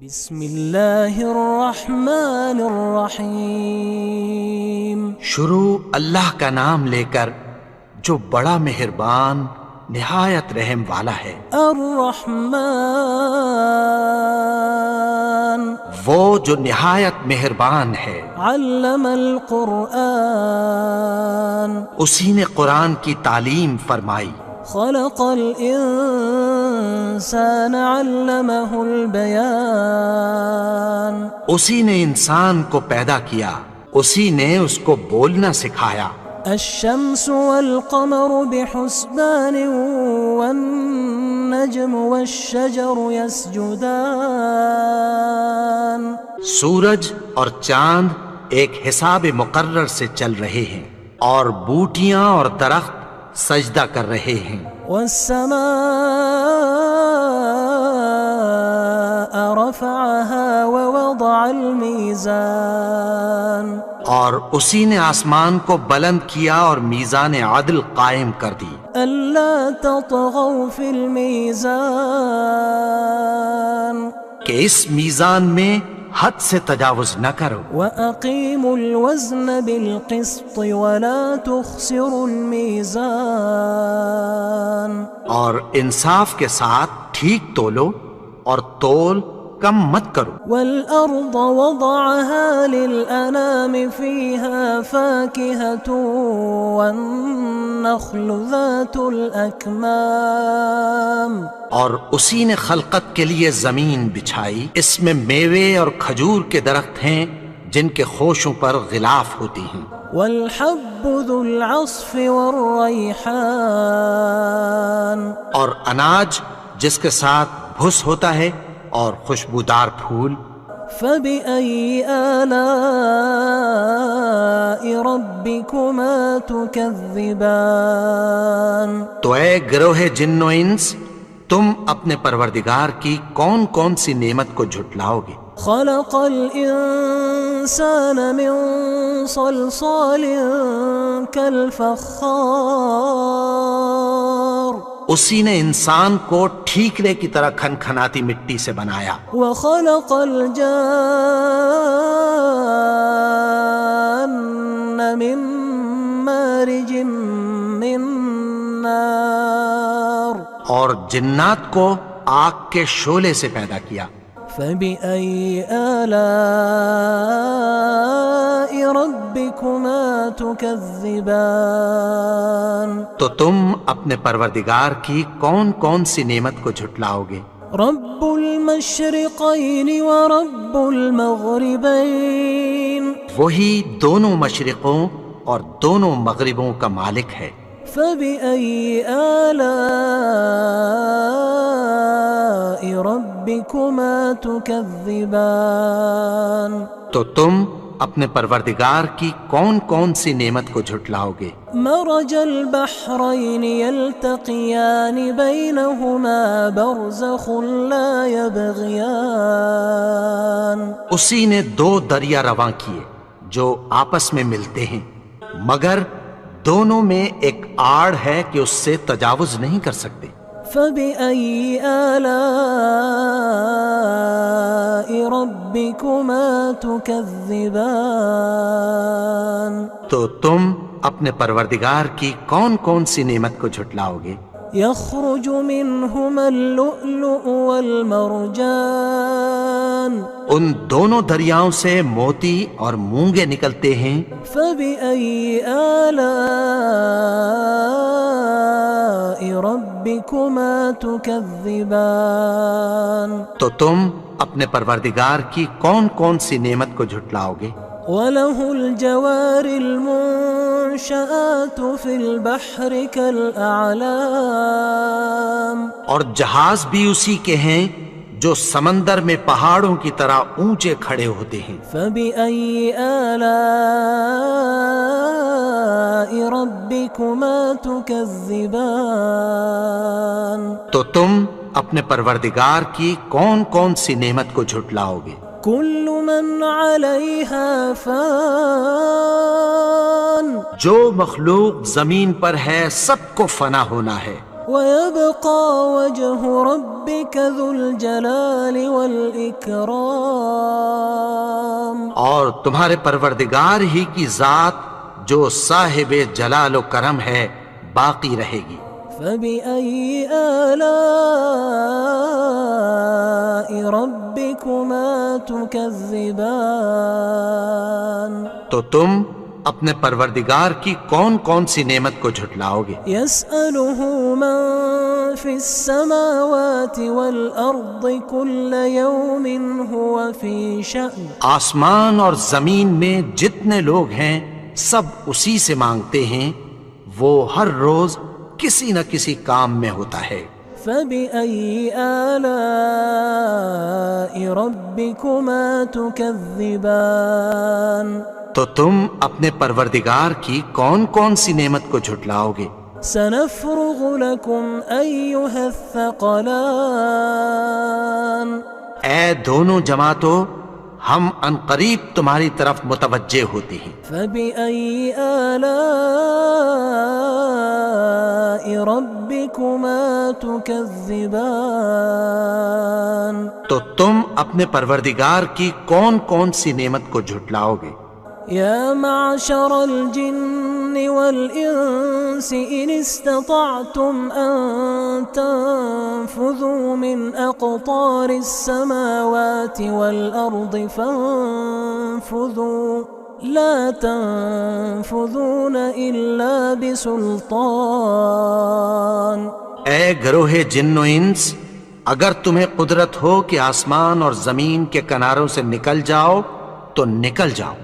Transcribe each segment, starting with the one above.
بسم اللہ الرحمن الرحیم۔ شروع اللہ کا نام لے کر جو بڑا مہربان نہایت رحم والا ہے۔ الرحمن وہ جو نہایت مہربان ہے۔ علم القرآن اسی نے قرآن کی تعلیم فرمائی۔ خلق الانسان علمہ البیان اسی نے انسان کو پیدا کیا، اسی نے اس کو بولنا سکھایا۔ الشمس والقمر بحسبان والنجم والشجر يسجدان سورج اور چاند ایک حساب مقرر سے چل رہے ہیں، اور بوٹیاں اور درخت سجدہ کر رہے ہیں۔ والسماء رفعها ووضع الميزان اور اسی نے آسمان کو بلند کیا اور میزان عدل قائم کر دی۔ ألا تطغوا في الميزان کہ اس میزان میں حد سے تجاوز نہ کرو۔ وأقيموا الوزن بالقسط ولا تخسروا الميزان اور انصاف کے ساتھ ٹھیک تولو اور تول کم مت کرو۔ والأرض وضعها للأنام فيها فاكهة والنخل ذات الأكمام اور اسی نے خلقت کے لیے زمین بچھائی، اس میں میوے اور کھجور کے درخت ہیں جن کے خوشوں پر غلاف ہوتی ہیں۔ والحب ذو العصف والريحان اور اناج جس کے ساتھ بھس ہوتا ہے اور خوشبودار پھول۔ فبأي آلاء ربكما تكذبان تو اے گروہ جن و انس، تم اپنے پروردگار کی کون کون سی نعمت کو جھٹلاؤ گے؟ خلق الإنسان من صلصال كالفخار اسی نے انسان کو ٹھیکرے کی طرح کھنکھناتی مٹی سے بنایا۔ وخلق الجان من مارج من نار اور جنات کو آگ کے شعلے سے پیدا کیا۔ فبأي آلاء ربكما تكذبان تو تم اپنے پروردگار کی کون کون سی نعمت کو جھٹلاؤ گے؟ رب المشرقين ورب المغربين وہی دونوں مشرقوں اور دونوں مغربوں کا مالک ہے۔ فبأي آلاء ربكما تكذبان تو تم اپنے پروردگار کی کون کون سی نعمت کو جھٹلاؤ گے؟ مرج البحرين يلتقيان بينهما برزخ لا يبغيان اسی نے دو دریا رواں کیے جو آپس میں ملتے ہیں، مگر دونوں میں ایک آڑ ہے کہ اس سے تجاوز نہیں کر سکتے۔ فبأي آلاء ربكما تكذبان تو تم اپنے پروردگار کی کون کون سی نعمت کو جھٹلاؤ گے؟ يخرج منهما اللؤلؤ والمرجان ان دونوں دریاؤں سے موتی اور مونگے نکلتے ہیں۔ فبأي آلاء ربكما تكذبان تو تم اپنے پروردگار کی کون کون سی نعمت کو جھٹلاؤ گے؟ وله الجوار المنشآت في البحر كالأعلام اور جہاز بھی اسی کے ہیں جو سمندر میں پہاڑوں کی طرح اونچے کھڑے ہوتے ہیں۔ فبأي آلاء ربكما تكذبان تو تم اپنے پروردگار کی کون کون سی نعمت کو جھٹلاؤ گے؟ كل من عليها فان جو مخلوق زمین پر ہے سب کو فنا ہونا ہے۔ ويبقى وجه ربك ذو الجلال والإكرام. اور تمہارے پروردگار ہی کی ذات جو صاحب جلال و کرم ہے باقی رہے گی. فبأي آلاء ربكما تكذبان. تو تم اپنے پروردگار کی کون کون سی نعمت کو جھٹلاؤ گے؟ يسأله من في السماوات والأرض كل يوم هو في شأن. آسمان اور زمین میں جتنے لوگ ہیں سب اسی سے مانگتے ہیں، وہ ہر روز کسی نہ کسی کام میں ہوتا ہے. فبأي آلاء ربكما تكذبان. تو تم اپنے پروردگار کی کون کون سی نعمت کو جھٹلاؤ گے؟ سنفرغ لكم أيها الثقلان. اے دونوں جماعتوں، ہم عنقریب تمہاری طرف متوجہ ہوتے ہیں. فبأي آلاء ربكما تكذبان. تو تم اپنے پروردگار کی کون کون سی نعمت کو جھٹلاؤ گے؟ يا معشر الجن والإنس إن استطعتم أن تنفذوا من أقطار السماوات والأرض فانفذوا لا تنفذون إلا بسلطان. اے گروہ جن و انس، اگر تمہیں قدرت ہو کہ آسمان اور زمین کے کناروں سے نکل جاؤ تو نکل جاؤ،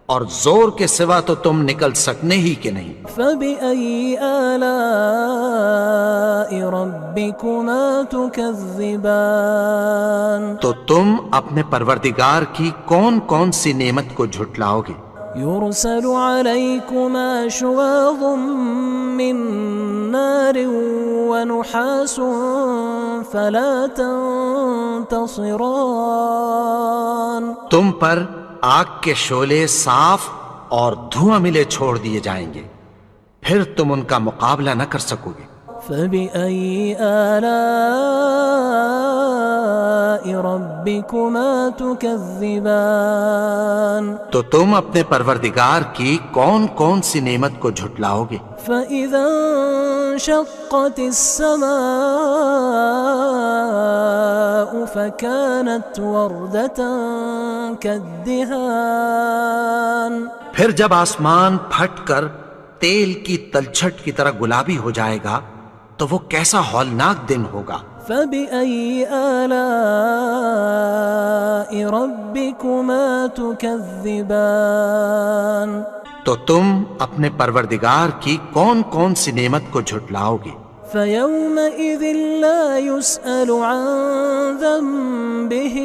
اور زور کے سوا تو تم نکل سکنے ہی کہ نہیں. فبأي آلاء ربكما تكذبان. تو تم اپنے پروردگار کی کون کون سی نعمت کو جھٹلاؤ گے؟ يرسل عليكما شواظ من نار ونحاس فلا تنتصران. تم پر آگ کے شعلے صاف اور دھواں ملے چھوڑ دیے جائیں گے، پھر تم ان کا مقابلہ نہ کر سکو گے. فبأي آلاء ربكما تكذبان. تو تم اپنے پروردگار کی کون کون سی نعمت کو جھٹلاؤ گے؟ فإذا انشقت السماء فكانت وردة كالدهان. پھر جب آسمان پھٹ کر تیل کی تلچھٹ کی طرح گلابی ہو جائے گا تو وہ کیسا ہولناک دن ہوگا. فبأي آلاء ربكما تكذبان. تو تم اپنے پروردگار کی کون کون سی نعمت کو جھٹلاؤ گے؟ فيومئذ لا يسأل عن ذنبه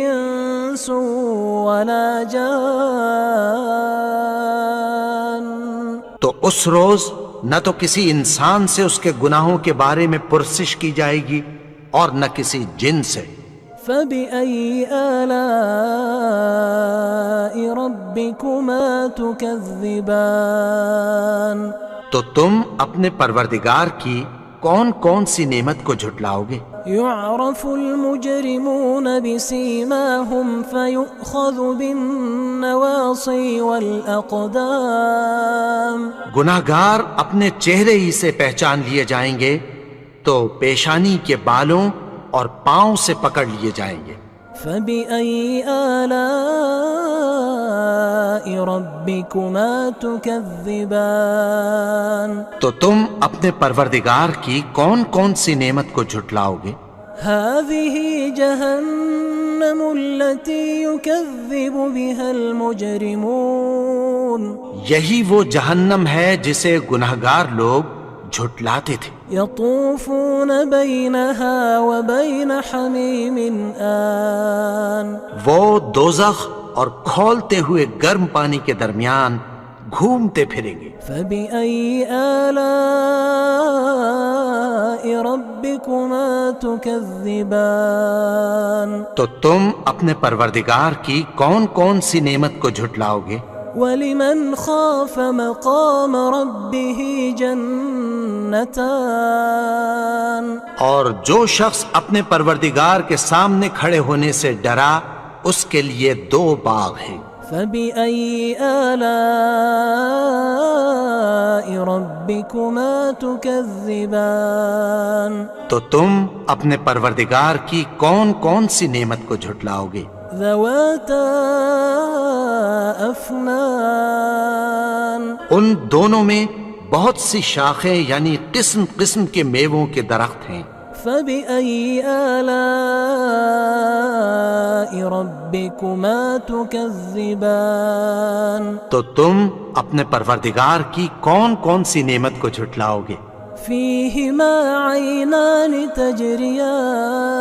إنس ولا جان. تو اس روز نہ تو کسی انسان سے اس کے گناہوں کے بارے میں پرسش کی جائے گی اور نہ کسی جن سے. فبأي آلاء ربكما تكذبان. تو تم اپنے پروردگار کی کون کون سی نعمت کو جھٹلاؤ گے؟ يعرف المجرمون بسيماهم فيؤخذ بالنواصي والأقدام. گناہگار اپنے چہرے ہی سے پہچان لیے جائیں گے تو پیشانی کے بالوں اور پاؤں سے پکڑ لیے جائیں گے. فبأي آلاء ربكما تكذبان. تو تم اپنے پروردگار کی کون کون سی نعمت کو جھٹلاؤ گے؟ هذه جهنم التي يكذب بها المجرمون. یہی وہ جہنم ہے جسے گناہگار لوگ جھٹلاتے تھے. يطوفون بينها وبين حميم آن. وہ دوزخ اور کھولتے ہوئے گرم پانی کے درمیان گھومتے پھریں گے. فبأي آلاء ربكما تكذبان. تو تم اپنے پروردگار کی کون کون سی نعمت کو جھٹلاؤ گے؟ ولمن خاف مقام ربه جنتان. جنتان اور جو شخص اپنے پروردگار کے سامنے کھڑے ہونے سے ڈرا اس کے لیے 2 باغ ہیں۔ فبأي آلاء ربكما تكذبان تو تم اپنے پروردگار کی کون کون سی نعمت کو جھٹلاؤ گے؟ ذواتا أفنان ان دونوں میں بہت سی شاخیں یعنی قسم قسم کے میووں کے درخت ہیں۔ فبأي آلاء ربكما تكذبان تو تم اپنے پروردگار کی کون کون سی نعمت کو جھٹلاؤ گے؟ فيهما عينان تجريان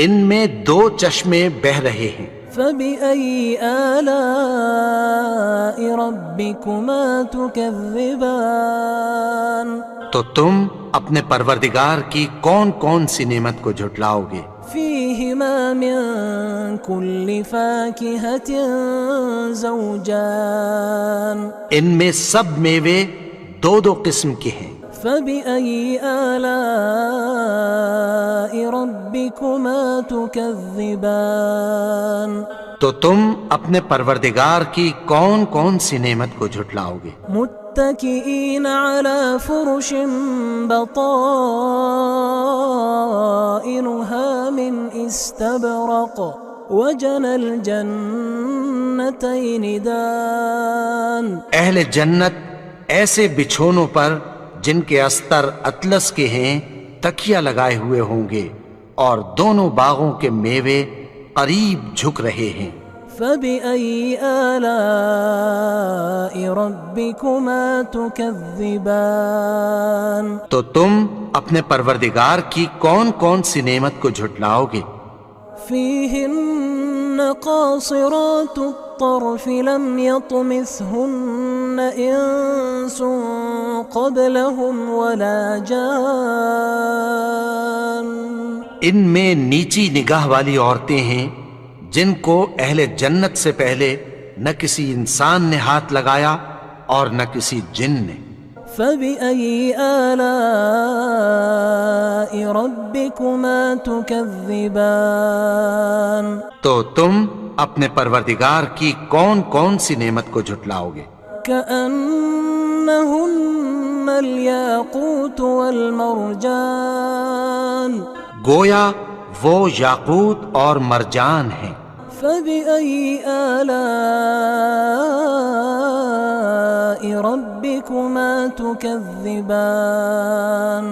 ان میں 2 چشمے بہہ رہے ہیں۔ فبأي آلاء ربكما تكذبان تو تم اپنے پروردگار کی کون کون سی نعمت کو جھٹلاؤ گے؟ فيهما من كل فاكهة زوجان ان میں سب میوے 2 قسم کے ہیں۔ فبأي آلاء ربكما تكذبان تو تم اپنے پروردگار کی کون کون سی نعمت کو جھٹلاؤ گے؟ متكئين على فرش بطائنها من استبرق وجنى الجنتين دان اہل جنت ایسے بچھونوں پر جن کے استر اطلس کے ہیں تکیہ لگائے ہوئے ہوں گے اور دونوں باغوں کے میوے قریب جھک رہے ہیں۔ فبأي آلاء ربكما تكذبان تو تم اپنے پروردگار کی کون کون سی نعمت کو جھٹلاؤ گے؟ فيهن قاصرات الطرف لم يطمثهن إنس قبلهم ولا جان ان میں نیچی نگاہ والی عورتیں ہیں جن کو اہل جنت سے پہلے نہ کسی انسان نے ہاتھ لگایا اور نہ کسی جن نے۔ فبأي آلاء ربكما تكذبان تو تم اپنے پروردگار کی کون کون سی نعمت کو جھٹلاؤ گے؟ كأنهن الياقوت والمرجان گویا وہ یاقوت اور مرجان ہیں۔ فبأي آلاء ربكما تكذبان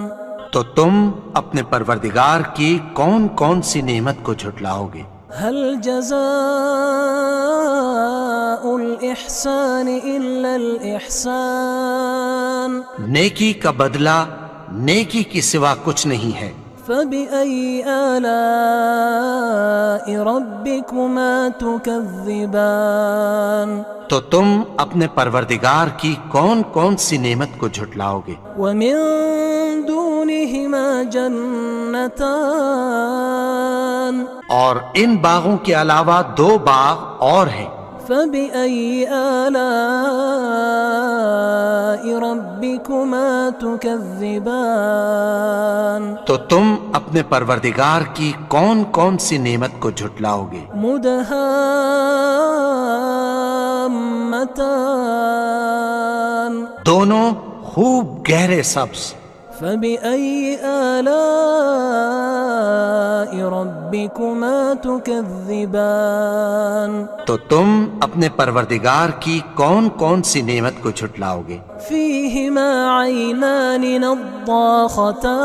تو تم اپنے پروردگار کی کون کون سی نعمت کو جھٹلاؤ گے؟ هل جزاء الإحسان إلا الإحسان نیکی کا بدلہ نیکی کی سوا کچھ نہیں ہے۔ فبأي آلاء ربكما تكذبان تو تم اپنے پروردگار کی کون کون سی نعمت کو جھٹلاؤ گے؟ ومن دونهما جنتان اور ان باغوں کے علاوہ 2 باغ اور ہیں۔ فبأي آلاء ربكما تكذبان تو تم اپنے پروردگار کی کون کون سی نعمت کو جھٹلاؤ گے؟ مدهامتان دونوں خوب گہرے سبز۔ فبأي آلاء ربكما تكذبان تو تم اپنے پروردگار کی کون کون سی نعمت کو جھٹلاؤ گے؟ فيهما عينان نضاختان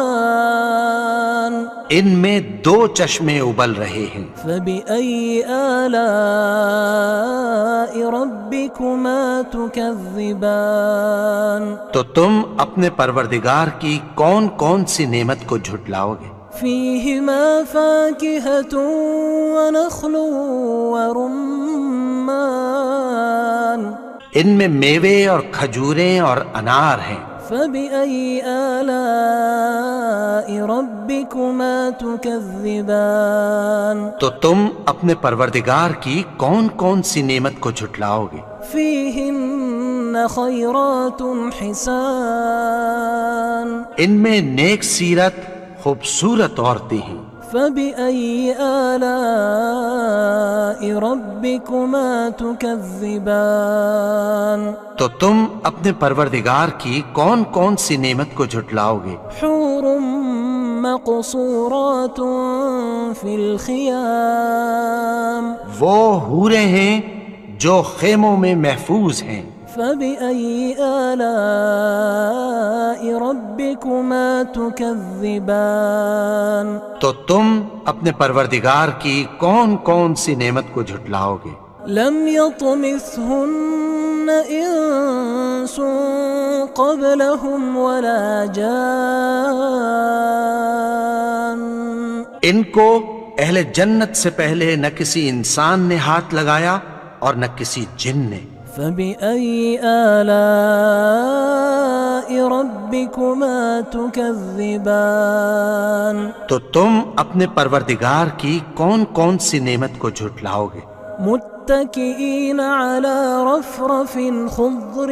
ان میں 2 چشمے ابل رہے ہیں۔ فبأي آلاء ربكما تكذبان تو تم اپنے پروردگار کی کون کون سی نعمت کو جھٹلاؤ گے؟ فيهما فاكهة ونخل ورمان ان میں میوے اور کھجوریں اور انار ہیں۔ فبأي آلاء ربكما تكذبان تو تم اپنے پروردگار کی کون کون سی نعمت کو جھٹلاؤ گے؟ فيهن خيرات حسان ان میں نیک سیرت خوبصورت عورتیں ہیں. فبأي آلاء ربكما تكذبان تو تم اپنے پروردگار کی کون کون سی نعمت کو جھٹلاؤ گے؟ حور مقصورات في الخيام وہ حوریں ہیں جو خیموں میں محفوظ ہیں. فبأي آلاء ربكما تكذبان تو تم اپنے پروردگار کی کون کون سی نعمت کو جھٹلاؤ گے؟ لم يطمثهن انس قبلهم ولا جان ان کو اہل جنت سے پہلے نہ کسی انسان نے ہاتھ لگایا اور نہ کسی جن نے. فبأي آلاء ربكما تكذبان تو تم اپنے پروردگار کی کون کون سی نعمت کو جھٹلاؤ گے؟ متكئين على رفرف خضر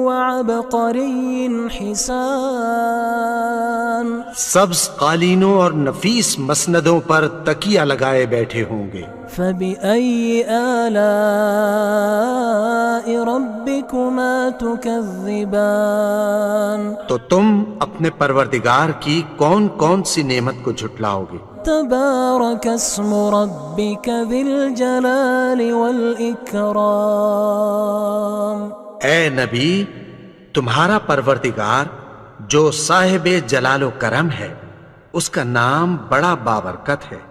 وعبقري حسان سبز قالینوں اور نفیس مسندوں پر تکیہ لگائے بیٹھے ہوں گے. فبأي آلاء ربكما تكذبان تو تم اپنے پروردگار کی کون کون سی نعمت کو جھٹلاؤ گے؟ تبارك اسم ربك ذي الجلال والإكرام اے نبی، تمہارا پروردگار جو صاحب جلال و کرم ہے، اس کا نام بڑا بابرکت ہے.